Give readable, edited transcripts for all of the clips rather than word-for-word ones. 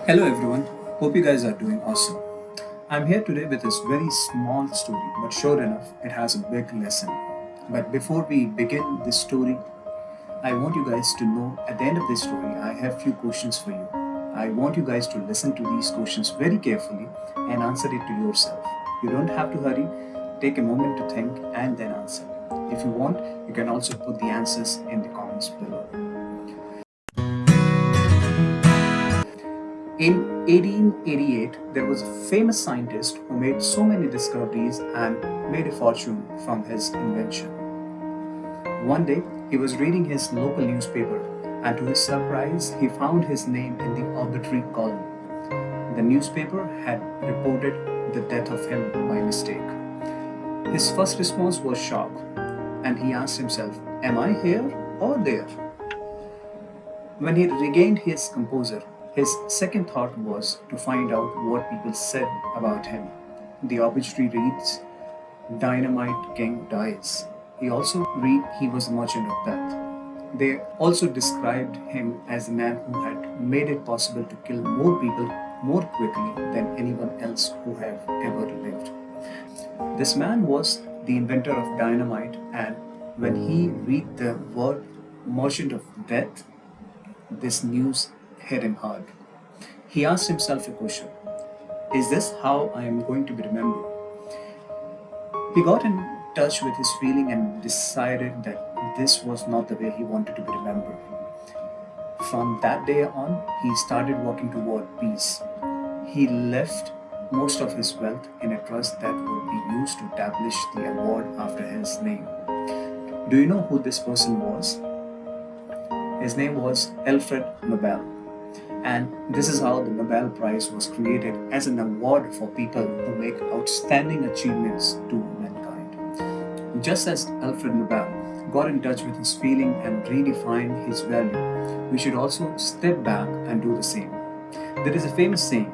Hello everyone, hope you guys are doing awesome. I'm here today with this very small story, but sure enough, it has a big lesson. But before we begin this story, I want you guys to know at the end of this story, I have few questions for you. I want you guys to listen to these questions very carefully and answer it to yourself. You don't have to hurry, take a moment to think and then answer. If you want, you can also put the answers in the comments below. In 1888, there was a famous scientist who made so many discoveries and made a fortune from his invention. One day, he was reading his local newspaper, and to his surprise, he found his name in the obituary column. The newspaper had reported the death of him by mistake. His first response was shock, and he asked himself, "Am I here or there?" When he regained his composure, his second thought was to find out what people said about him. The obituary reads, "Dynamite King dies." He also read he was a merchant of death. They also described him as a man who had made it possible to kill more people more quickly than anyone else who have ever lived. This man was the inventor of dynamite, and when he read the word merchant of death, this news hit him hard. He asked himself a question: is this how I am going to be remembered? He got in touch with his feeling and decided that this was not the way he wanted to be remembered. From that day on, he started working toward peace. He left most of his wealth in a trust that would be used to establish the award after his name. Do you know who this person was? His name was Alfred Nobel. And this is how the Nobel Prize was created, as an award for people who make outstanding achievements to mankind. Just as Alfred Nobel got in touch with his feeling and redefined his value, we should also step back and do the same. There is a famous saying: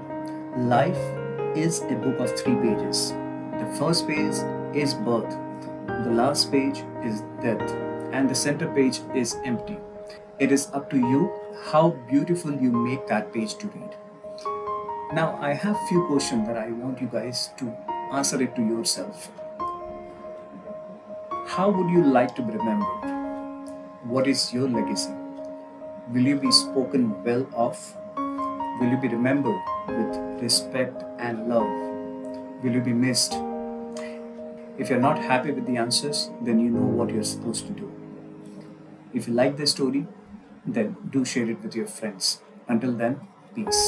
life is a book of three pages. The first page is birth, the last page is death, and the center page is empty. It is up to you how beautiful you make that page to read. Now, I have few questions that I want you guys to answer it to yourself. How would you like to be remembered? What is your legacy? Will you be spoken well of? Will you be remembered with respect and love? Will you be missed? If you're not happy with the answers, then you know what you're supposed to do. If you like this story, then do share it with your friends. Until then, peace.